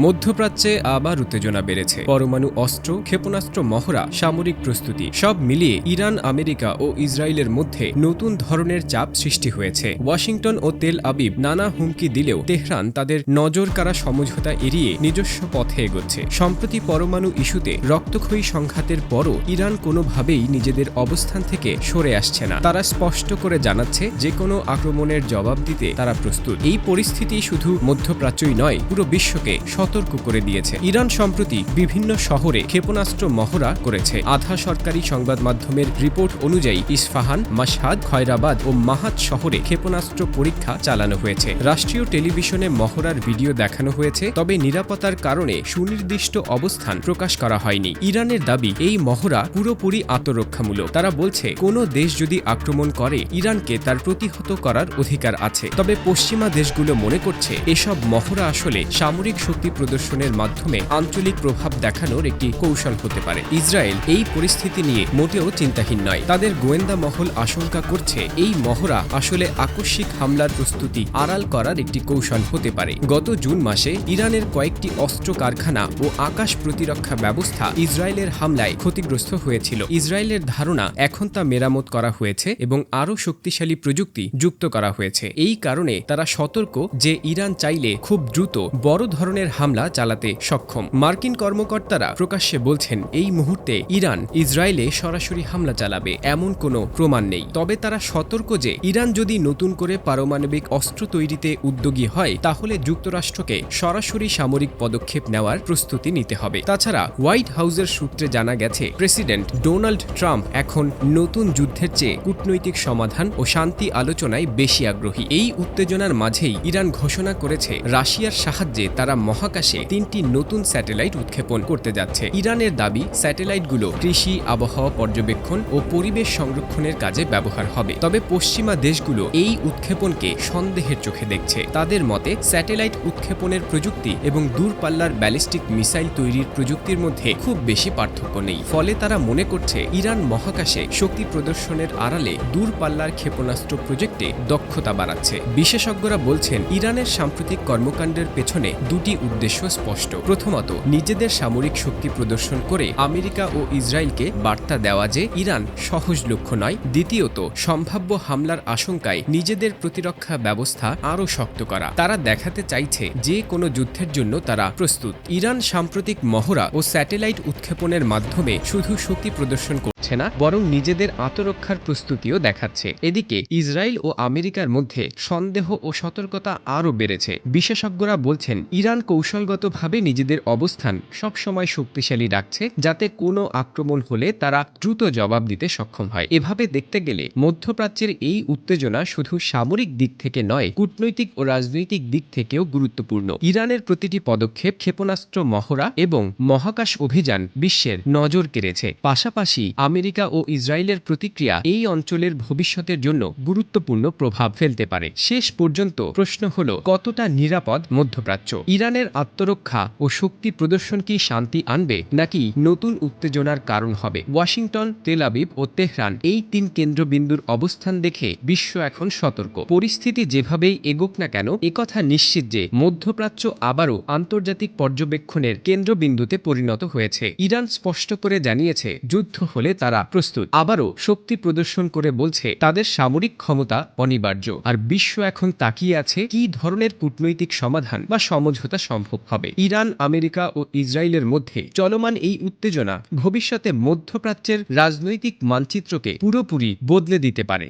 মধ্যপ্রাচ্যে আবার উত্তেজনা বেড়েছে। পরমাণু অস্ত্র, ক্ষেপণাস্ত্র মহড়া, সামরিক প্রস্তুতি সব মিলিয়ে ইরান, আমেরিকা ও ইসরায়েলের মধ্যে নতুন ধরনের চাপ সৃষ্টি হয়েছে। ওয়াশিংটন ও তেল আবিব নানা হুমকি দিলেও তেহরান তাদের নজরকাড়া সমঝোতা এড়িয়ে নিজস্ব পথে এগোচ্ছে। সম্প্রতি পরমাণু ইস্যুতে রক্তক্ষয়ী সংঘাতের পরও ইরান কোনোভাবেই নিজেদের অবস্থান থেকে সরে আসছে না। তারা স্পষ্ট করে জানাচ্ছে যে কোনো আক্রমণের জবাব দিতে তারা প্রস্তুত। এই পরিস্থিতি শুধু মধ্যপ্রাচ্যই নয়, পুরো বিশ্বকে সতর্ক করে দিয়েছে। ইরান সম্প্রতি বিভিন্ন শহরে ক্ষেপণাস্ত্র মহড়া করেছে। আধা সরকারি সংবাদ মাধ্যমের রিপোর্ট অনুযায়ী ইস্ফাহান, মাশহাদ, খয়রাবাদ ও মাহাত শহরে ক্ষেপণাস্ত্র পরীক্ষা চালানো হয়েছে। রাষ্ট্রীয় টেলিভিশনে মহড়ার ভিডিও দেখানো হয়েছে, তবে নিরাপত্তার কারণে সুনির্দিষ্ট অবস্থান প্রকাশ করা হয়নি। ইরানের দাবি, এই মহড়া পুরোপুরি আত্মরক্ষামূলক। তারা বলছে, কোনো দেশ যদি আক্রমণ করে ইরানকে তার প্রতিহত করার অধিকার আছে। তবে পশ্চিমা দেশগুলো মনে করছে এসব মহড়া আসলে সামরিক শক্তি প্রদর্শনের মাধ্যমে আঞ্চলিক প্রভাব দেখানোর একটি কৌশল হতে পারে। ইসরায়েল এই পরিস্থিতি নিয়ে মোটেও চিন্তাহীন নয়। তাদের গোয়েন্দা মহল আশঙ্কা করছে এই মহড়া আসলে আকস্মিক হামলার প্রস্তুতি আড়াল করার একটি কৌশল হতে পারে। গত জুন মাসে ইরানের কয়েকটি অস্ত্র কারখানা ও আকাশ প্রতিরক্ষা ব্যবস্থা ইসরায়েলের হামলায় ক্ষতিগ্রস্ত হয়েছিল। ইসরায়েলের ধারণা এখন তা মেরামত করা হয়েছে এবং আরও শক্তিশালী প্রযুক্তি যুক্ত করা হয়েছে। এই কারণে তারা সতর্ক যে ইরান চাইলে খুব দ্রুত বড় ধরনের হামলা চালাতে সক্ষম। মার্কিন কর্মকর্তারা প্রকাশ্যে বলছেন, এই মুহূর্তে ইরান ইসরায়েলে সরাসরি হামলা চালাবে এমন কোনো প্রমাণ নেই। তবে তারা সতর্ক যে ইরান যদি নতুন করে পারমাণবিক অস্ত্র তৈরিতে উদ্যোগী হয়, তাহলে যুক্তরাষ্ট্রকে সরাসরি সামরিক পদক্ষেপ নেওয়ার প্রস্তুতি নিতে হবে। তাছাড়া হোয়াইট হাউসের সূত্রে জানা গেছে, প্রেসিডেন্ট ডোনাল্ড ট্রাম্প এখন নতুন যুদ্ধের চেয়ে কূটনৈতিক সমাধান ও শান্তি আলোচনায় বেশি আগ্রহী। এই উত্তেজনার মাঝেই ইরান ঘোষণা করেছে রাশিয়ার সাহায্যে তারা মহাকাশে 3টি নতুন স্যাটেলাইট উৎক্ষেপণ করতে যাচ্ছে। ইরানের দাবি, স্যাটেলাইটগুলো কৃষি, আবহাওয়া পর্যবেক্ষণ ও পরিবেশ সংরক্ষণের কাজে ব্যবহার হবে। তবে পশ্চিমা দেশগুলো এই উৎক্ষেপণকে সন্দেহের চোখে দেখছে। তাদের মতে, স্যাটেলাইট উৎক্ষেপণের প্রযুক্তি এবং দূরপাল্লার ব্যালিস্টিক মিসাইল তৈরির প্রযুক্তির মধ্যে খুব বেশি পার্থক্য নেই। ফলে তারা মনে করছে ইরান মহাকাশে শক্তি প্রদর্শনের আড়ালে দূরপাল্লার ক্ষেপণাস্ত্র প্রজেক্টে দক্ষতা বাড়াচ্ছে। বিশেষজ্ঞরা বলছেন, ইরানের সাম্প্রতিক কর্মকাণ্ডের পেছনে দুটি উদ্দেশ্য স্পষ্ট। প্রথমত, নিজেদের সামরিক শক্তি প্রদর্শন করে আমেরিকা ও ইসরায়েলকে বার্তা দেওয়া যে ইরান সহজ লক্ষ্য নয়। দ্বিতীয়ত, সম্ভাব্য হামলার আশঙ্কায় নিজেদের প্রতিরক্ষা ব্যবস্থা আরও শক্ত করা। তারা দেখাতে চাইছে যে কোনো যুদ্ধের জন্য তারা প্রস্তুত। ইরান সাম্প্রতিক মহড়া ও স্যাটেলাইট উৎক্ষেপণের মাধ্যমে শুধু শক্তি প্রদর্শন করছে না, বরং নিজেদের আত্মরক্ষার প্রস্তুতিও দেখাচ্ছে। এদিকে ইসরায়েল ও আমেরিকার মধ্যে সন্দেহ ও সতর্কতা আরও বেড়েছে। বিশেষজ্ঞরা বলছেন, ইরান কৌশলগতভাবে নিজেদের অবস্থান সবসময় শক্তিশালী রাখছে, যাতে কোনো আক্রমণ হলে তারা দ্রুত জবাব দিতে সক্ষম হয়। এভাবে দেখতে গেলে মধ্যপ্রাচ্যের এই উত্তেজনা শুধু সামরিক দিক থেকে নয়, কূটনৈতিক ও রাজনৈতিক দিক থেকেও গুরুত্বপূর্ণ। ইরানের প্রতিটি পদক্ষেপ, ক্ষেপণাস্ত্র মহড়া এবং মহাকাশ অভিযান বিশ্বের নজর কেড়েছে। পাশাপাশি আমেরিকা ও ইসরায়েলের প্রতিক্রিয়া এই অঞ্চলের ভবিষ্যতের জন্য গুরুত্বপূর্ণ প্রভাব ফেলতে পারে। শেষ পর্যন্ত প্রশ্ন হলো, কতটা নিরাপদ মধ্যপ্রাচ্য? ইরানের আত্মরক্ষা ও শক্তি প্রদর্শন কি শান্তি আনবে, নাকি নতুন উত্তেজনার কারণ হবে? ওয়াশিংটন, তেল আবিব ও তেহরান এই 3 কেন্দ্রবিন্দুর অবস্থান দেখে বিশ্ব এখন সতর্ক। পরিস্থিতি যেভাবেই এগোক না কেন, একথা নিশ্চিত যে মধ্যপ্রাচ্য আবারও আন্তর্জাতিক পর্যবেক্ষণের কেন্দ্রবিন্দুতে পরিণত হয়েছে। ইরান স্পষ্ট করে জানিয়েছে, যুদ্ধ হলে তারা প্রস্তুত। আবারও শক্তি প্রদর্শন করে বলছে তাদের সামরিক ক্ষমতা অনিবার্য। আর বিশ্ব এখন তাকিয়ে আছে কি ধরনের কূটনৈতিক সমাধান বা সমঝোতা সম্ভব হবে। ইরান, আমেরিকা ও ইসরায়েলের মধ্যে চলমান এই উত্তেজনা ভবিষ্যতে মধ্যপ্রাচ্যের রাজনৈতিক মানচিত্রকে পুরোপুরি বদলে দিতে পারে।